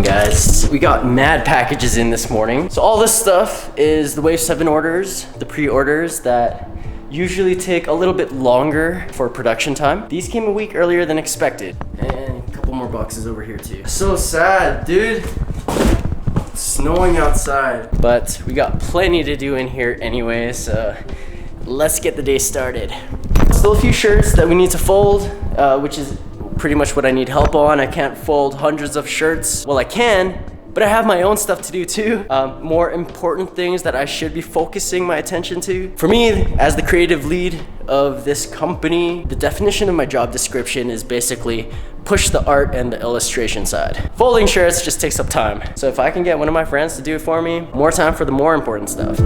guys. We got mad packages in this morning. So all this stuff is the Wave 7 orders, the pre-orders that usually take a little bit longer for production time. These came a week earlier than expected. And a couple more boxes over here too. So sad, dude. It's snowing outside. But we got plenty to do in here anyway, so let's get the day started. Still a few shirts that we need to fold, which is pretty much what I need help on. I can't fold hundreds of shirts. Well, I can, but I have my own stuff to do too. More important things that I should be focusing my attention to. For me, as the creative lead of this company, the definition of my job description is basically push the art and the illustration side. Folding shirts just takes up time. So if I can get one of my friends to do it for me, more time for the more important stuff.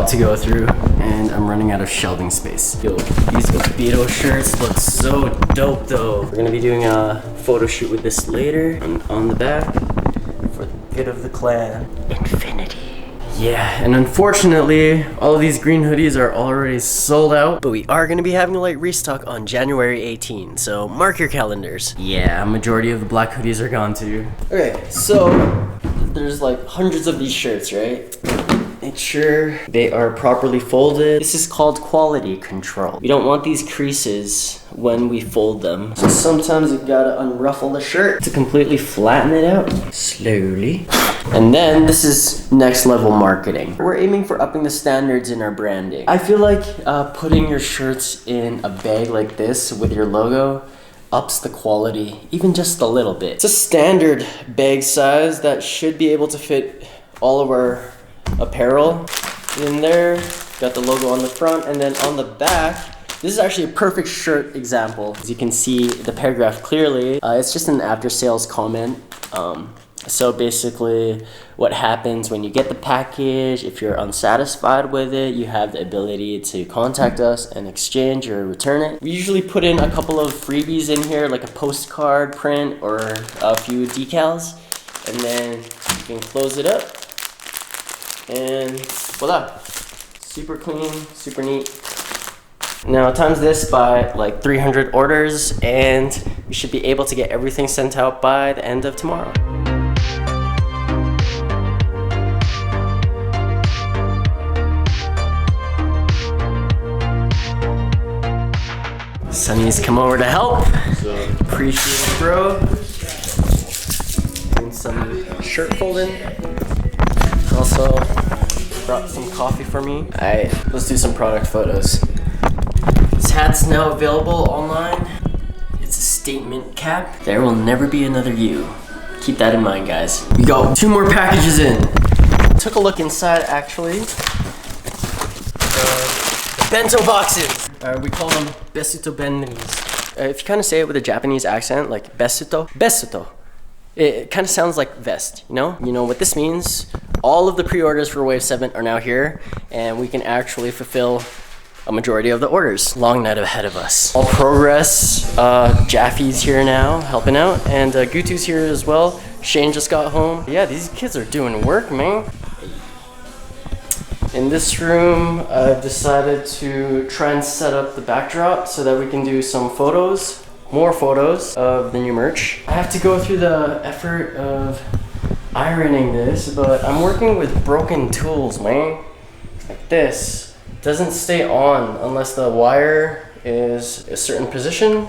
To go through, and I'm running out of shelving space. Yo, these Goldow shirts look so dope though. We're gonna be doing a photo shoot with this later, and on the back, for the good of the clan, infinity. Yeah, and unfortunately, all of these green hoodies are already sold out, but we are gonna be having a light restock on January 18, so mark your calendars. Yeah, a majority of the black hoodies are gone too. Okay, so there's like hundreds of these shirts, right? Make sure they are properly folded. This is called quality control. We don't want these creases when we fold them. So sometimes you gotta unruffle the shirt to completely flatten it out. Slowly. And then this is next level marketing. We're aiming for upping the standards in our branding. I feel like putting your shirts in a bag like this with your logo ups the quality even just a little bit. It's a standard bag size that should be able to fit all of our apparel in there. Got the logo on the front, and then on the back, this is actually a perfect shirt example. As you can see the paragraph clearly, it's just an after sales comment. So basically what happens when you get the package, if you're unsatisfied with it, you have the ability to contact us and exchange or return it. We usually put in a couple of freebies in here, like a postcard print or a few decals, and then you can close it up. And voila, super clean, super neat. Now times this by like 300 orders, and we should be able to get everything sent out by the end of tomorrow. Sunny's come over to help. Appreciate it, bro. Doing some shirt folding. Also brought some coffee for me. Alright, let's do some product photos. This hat's now available online. It's a statement cap. There will never be another you. Keep that in mind, guys. We got 2 more packages in. Took a look inside, actually. The bento boxes. We call them besito benris. If you kind of say it with a Japanese accent, like besito, besito. It kind of sounds like vest, you know? You know what this means? All of the pre-orders for Wave 7 are now here, and we can actually fulfill a majority of the orders. Long night ahead of us. All progress. Jaffe's here now, helping out, and Gutu's here as well. Shane just got home. Yeah, these kids are doing work, man. In this room, I've decided to try and set up the backdrop so that we can do some photos. More photos of the new merch. I have to go through the effort of ironing this, but I'm working with broken tools, man. Like this. Doesn't stay on unless the wire is a certain position.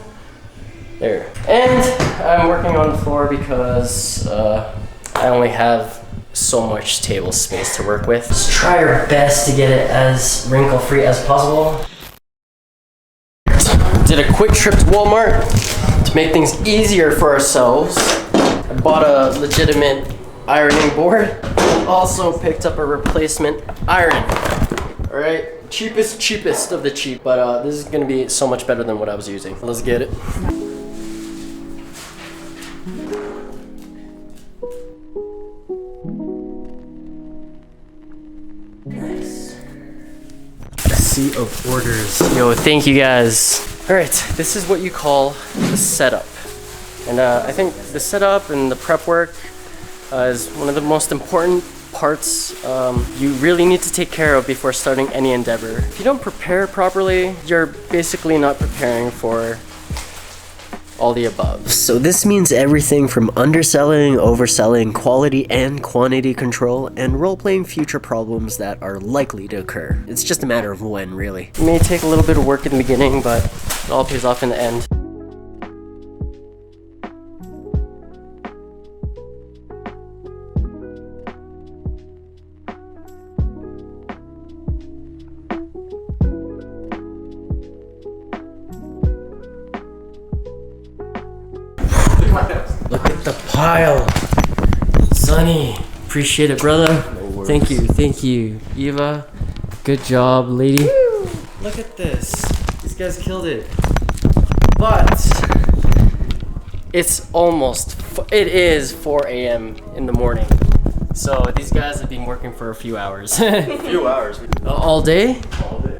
There. And I'm working on the floor because I only have so much table space to work with. Let's try our best to get it as wrinkle-free as possible. Did a quick trip to Walmart to make things easier for ourselves. I bought a legitimate ironing board. Also picked up a replacement iron. All right, cheapest of the cheap, but this is gonna be so much better than what I was using. Let's get it. Nice. A sea of orders. Yo, thank you guys. All right, this is what you call the setup. And I think the setup and the prep work is one of the most important parts you really need to take care of before starting any endeavor. If you don't prepare properly, you're basically not preparing for all the above. So this means everything from underselling, overselling, quality and quantity control, and role-playing future problems that are likely to occur. It's just a matter of when, really. It may take a little bit of work in the beginning, but it all pays off in the end. Look at the pile. Sonny, appreciate it, brother. No thank you. Eva, good job, lady. Woo! Look at this. These guys killed it. But it's it is 4 a.m. in the morning. So these guys have been working for a few hours. A few hours. All day? All day.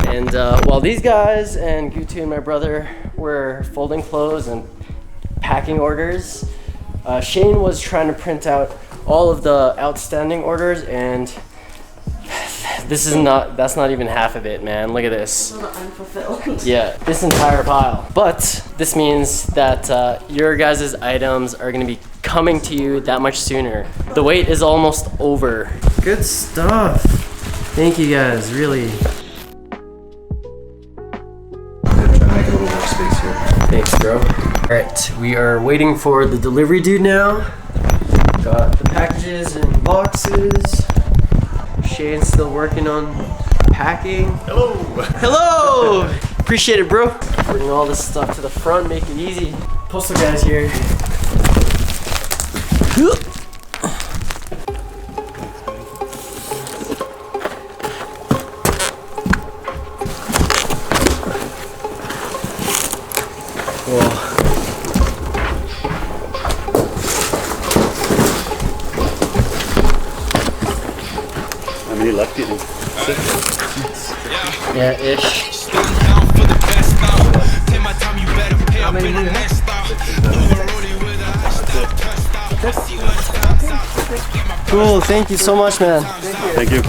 And while these guys and Gutu and my brother were folding clothes and packing orders, Shane was trying to print out all of the outstanding orders, and that's not even half of it, man. Look at this. Unfulfilled. Yeah, this entire pile. But this means that your guys' items are gonna be coming to you that much sooner. The wait is almost over. Good stuff. Thank you guys, really. I'm gonna try to make a little more space here. Thanks, bro. Alright, we are waiting for the delivery dude now. Got the packages and boxes. Shane's still working on packing. Hello! Hello! Appreciate it, bro. Bring all this stuff to the front, make it easy. Postal guys here. Whoa. How many left do you think? Yeah, ish. How many do you have? Cool, thank you so much, man. Thank you.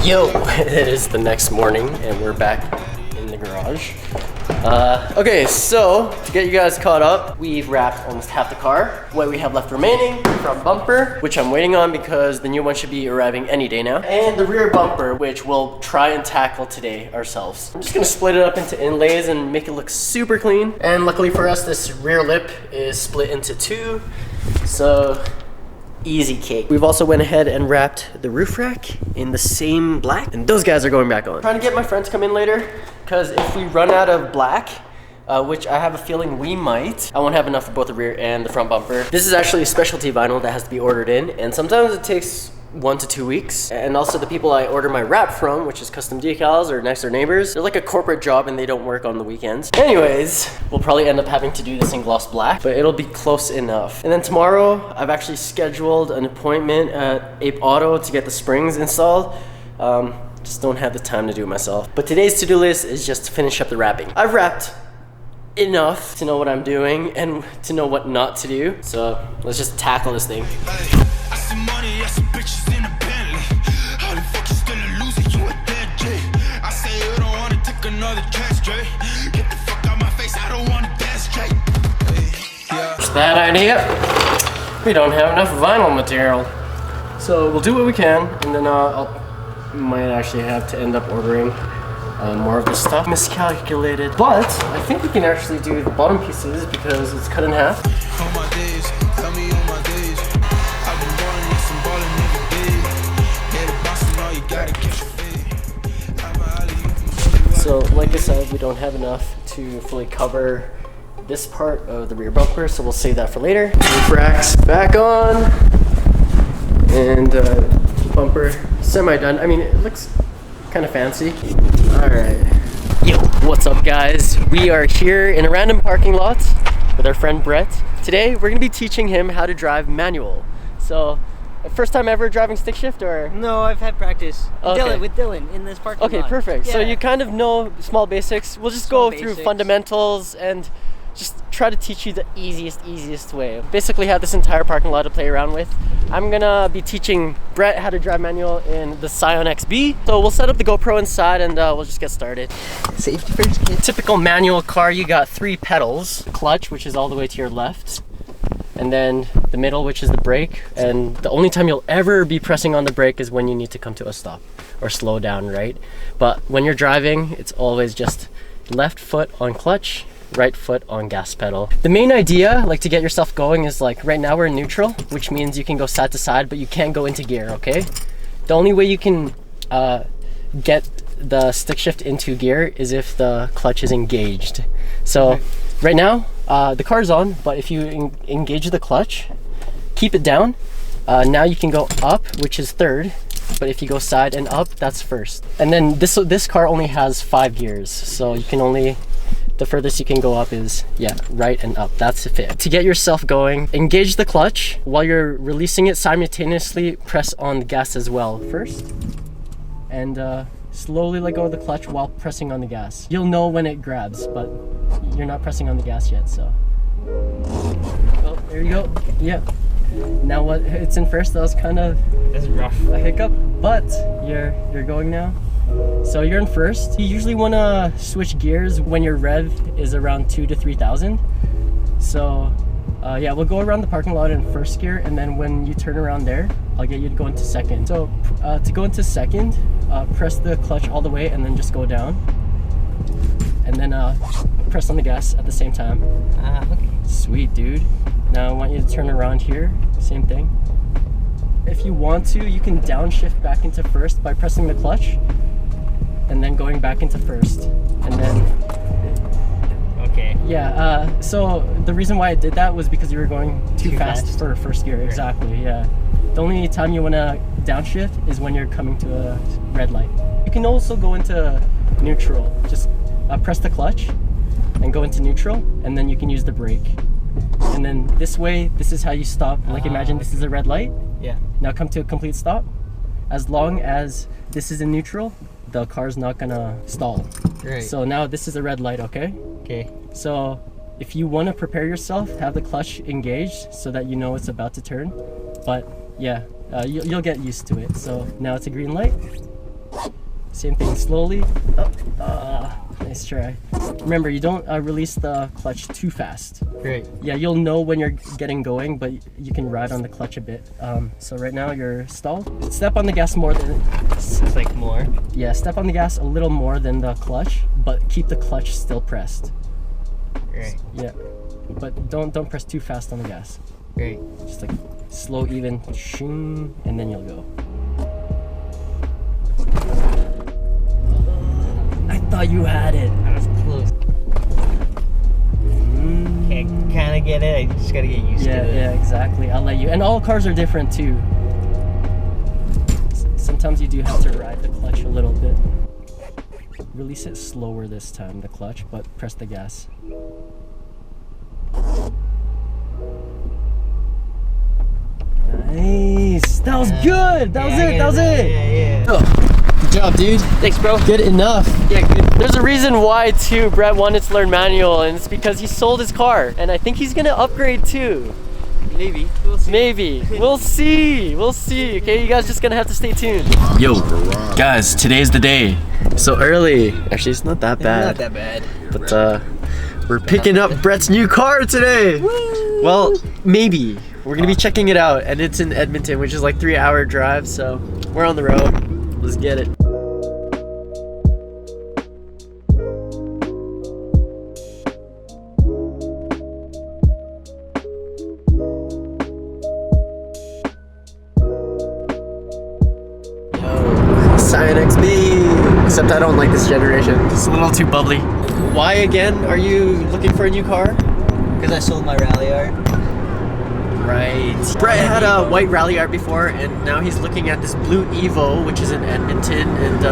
Yo, it is the next morning and we're back in the garage. Okay, so to get you guys caught up, we've wrapped almost half the car. What we have left remaining, front bumper, which I'm waiting on because the new one should be arriving any day now, and the rear bumper, which we'll try and tackle today ourselves. I'm just gonna split it up into inlays and make it look super clean. And luckily for us, this rear lip is split into two, so easy cake. We've also went ahead and wrapped the roof rack in the same black, and those guys are going back on. Trying to get my friend to come in later, because if we run out of black, which I have a feeling we might, I won't have enough for both the rear and the front bumper. This is actually a specialty vinyl that has to be ordered in, and sometimes it takes 1 to 2 weeks. And also the people I order my wrap from, which is Custom Decals or Next Door Neighbors, they're like a corporate job and they don't work on the weekends. Anyways, we'll probably end up having to do this in gloss black, but it'll be close enough. And then tomorrow, I've actually scheduled an appointment at Ape Auto to get the springs installed. Just don't have the time to do it myself. But today's to-do list is just to finish up the wrapping. I've wrapped enough to know what I'm doing and to know what not to do. So let's just tackle this thing. I see money, I see bitches in a Bentley. How the fuck you still a loser? You a dead J. I say you don't wanna take another chance, Dre. Get the fuck out my face, I don't wanna dance straight. It's that idea. We don't have enough vinyl material. So we'll do what we can, and then might actually have to end up ordering more of this stuff. Miscalculated, but I think we can actually do the bottom pieces because it's cut in half. On my days, tell me on my days. I've been balling, yes, I'm balling every day. Get it bustin', all you gotta catch your fade. So like I said, we don't have enough to fully cover this part of the rear bumper, so we'll save that for later. Roof racks back on, and bumper semi-done. I mean, it looks kind of fancy. All right. Yo, what's up guys? We are here in a random parking lot with our friend Brett. Today, we're gonna be teaching him how to drive manual. So, first time ever driving stick shift or? No, I've had practice. Okay. With Dylan in this parking lot. Okay, perfect. Yeah. So you kind of know small basics. We'll just go through fundamentals and just try to teach you the easiest way. Basically have this entire parking lot to play around with. I'm gonna be teaching Brett how to drive manual in the Scion XB. So we'll set up the GoPro inside and we'll just get started. Safety first, kid. Typical manual car, you got 3 pedals. Clutch, which is all the way to your left. And then the middle, which is the brake. And the only time you'll ever be pressing on the brake is when you need to come to a stop or slow down, right? But when you're driving, it's always just left foot on clutch, right foot on gas pedal. The main idea, like to get yourself going, is like right now we're in neutral, which means you can go side to side, but you can't go into gear, okay? The only way you can get the stick shift into gear is if the clutch is engaged. So right now, the car's on, but if you engage the clutch, keep it down, now you can go up, which is third, but if you go side and up, that's first. And then this car only has 5 gears, so you can only, the furthest you can go up is, yeah, right and up. That's the fit. To get yourself going, engage the clutch. While you're releasing it, simultaneously press on the gas as well first. And slowly let go of the clutch while pressing on the gas. You'll know when it grabs, but you're not pressing on the gas yet, so. Oh, there you go. Yeah. Now what? It's in first. That was kind of a hiccup, but you're going now. So you're in first. You usually want to switch gears when your rev is around 2,000 to 3,000. So yeah, we'll go around the parking lot in first gear, and then when you turn around there, I'll get you to go into second. So to go into second, press the clutch all the way and then just go down, and then press on the gas at the same time. Okay. Sweet, dude. Now I want you to turn around here, same thing. If you want to, you can downshift back into first by pressing the clutch and then going back into first, and then Okay. yeah, so the reason why I did that was because you were going too fast for first gear. Exactly, yeah. The only time you want to downshift is when you're coming to a red light. You can also go into neutral. Just press the clutch and go into neutral, and then you can use the brake. And then this way, this is how you stop. Like imagine this is a red light. Yeah. Now come to a complete stop. As long as this is in neutral, the car's not gonna stall. Right. So now this is a red light, okay? Okay. So if you want to prepare yourself, have the clutch engaged so that you know it's about to turn. But yeah, you'll get used to it. So now it's a green light. Same thing, slowly. Nice try. Remember, you don't release the clutch too fast. Great. Yeah, you'll know when you're getting going, but you can ride on the clutch a bit. So right now you're stalled. Step on the gas more than... It's like more? Yeah, step on the gas a little more than the clutch, but keep the clutch still pressed. Great. Yeah, but don't press too fast on the gas. Great. Just like slow, even, shing, and then you'll go. I thought you had it. That was close. Okay, kind of get it. I just gotta get used to it. Yeah, exactly. I'll let you. And all cars are different too. Sometimes you do have to ride the clutch a little bit. Release it slower this time, the clutch, but press the gas. Nice. That was good. That was it. That was it. Yeah. Oh, good job, dude. Thanks, bro. Good enough. Yeah, good. There's a reason why too Brett wanted to learn manual, and it's because he sold his car, and I think he's gonna upgrade too. Maybe. We'll see. Maybe. We'll see. We'll see. Okay, you guys just gonna have to stay tuned. Yo, guys, today's the day. So early. Actually, it's not that bad. Not that bad. But we're picking up Brett's new car today. Woo! Well, maybe. We're gonna be checking it out, and it's in Edmonton, which is like 3-hour drive, so we're on the road. Let's get it. Scion XB, except I don't like this generation. It's a little too bubbly. Why again are you looking for a new car? Because I sold my rally art. Right. Brett had a white rally art before, and now he's looking at this blue Evo, which is in Edmonton, and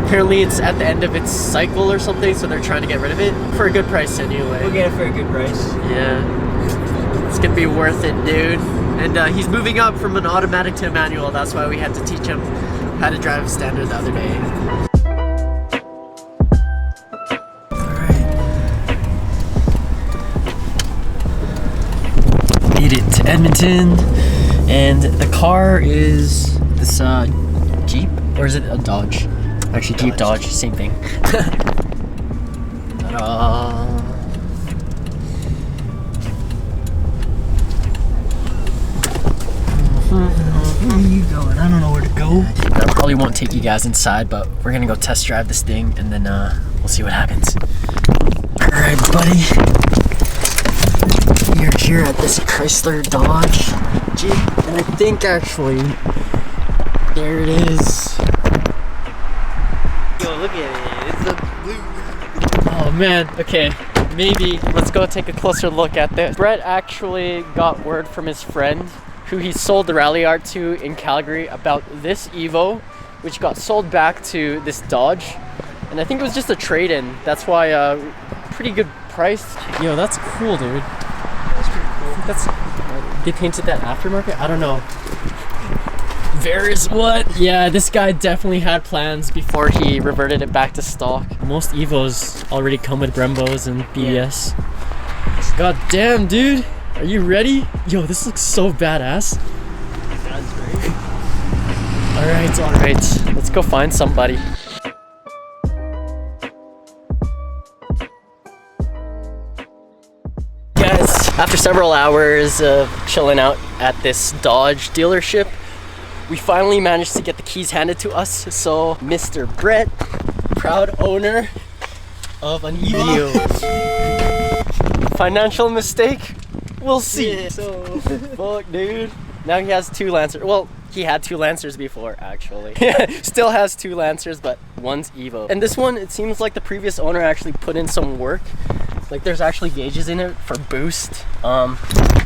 apparently it's at the end of its cycle or something, so they're trying to get rid of it for a good price anyway. We'll get it for a good price. Yeah. It's gonna be worth it, dude. And he's moving up from an automatic to a manual. That's why we had to teach him how to drive standard the other day. Edmonton. And the car is this Jeep, or is it a Dodge? Actually, Jeep, Dodge, same thing. Ta-da. Where are you going? I don't know where to go. I probably won't take you guys inside, but we're gonna go test drive this thing and then we'll see what happens. Alright, buddy. We're here at this Chrysler Dodge Jeep, and I think actually, there it is. Yo, look at it. It's a blue. Oh man, okay. Maybe let's go take a closer look at this. Brett actually got word from his friend who he sold the rally art to in Calgary about this Evo, which got sold back to this Dodge. And I think it was just a trade-in. That's why pretty good price. Yo, that's cool, dude. That's pretty cool. That's, they painted that aftermarket? I don't know. Various what? Yeah, this guy definitely had plans before he reverted it back to stock. Most Evos already come with Brembos and BBS. Yeah. God damn, dude. Are you ready? Yo, this looks so badass. That's great. Alright. Let's go find somebody. Guys, after several hours of chilling out at this Dodge dealership, we finally managed to get the keys handed to us. So, Mr. Brett, proud owner of an Evo. Financial mistake? We'll see. Yeah, so Fuck, dude. Now he has 2 Lancers. Well, he had 2 Lancers before, actually. Still has 2 Lancers, but one's Evo. And this one, it seems like the previous owner actually put in some work. Like, there's actually gauges in it for boost.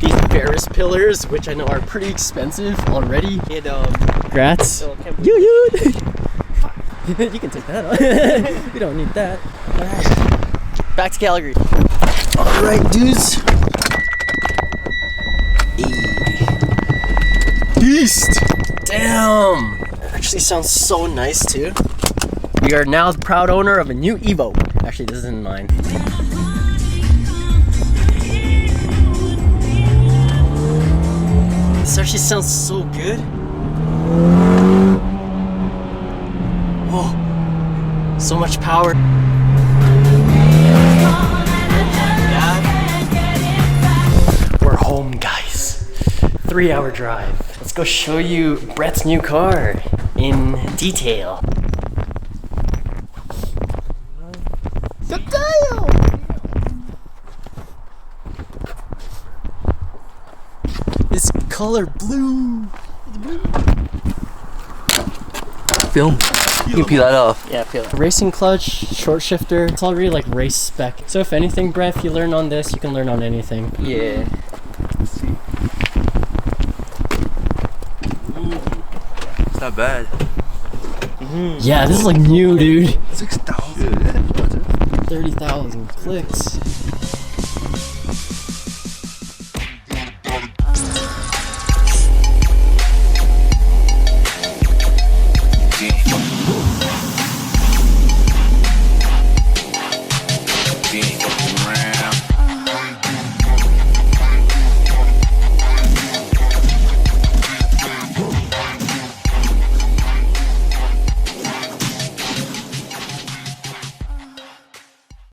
These Ferris pillars, which I know are pretty expensive already. kid, Congrats. You can take that off. We don't need that. Alright. Back to Calgary. Alright, dudes. Beast! Damn! It actually sounds so nice too. We are now the proud owner of a new Evo. Actually, this isn't mine. This actually sounds so good. Whoa, so much power. We're home, guys. 3-hour drive. Let's go show you Brett's new car in detail. It's color blue. film. You can peel that off. Yeah, peel it. Racing clutch, short shifter. It's already like race spec. So if anything, Brett, if you learn on this, you can learn on anything. Yeah. Let's see. It's not bad. Yeah, this is like new, dude. 6,000. 30,000 clicks.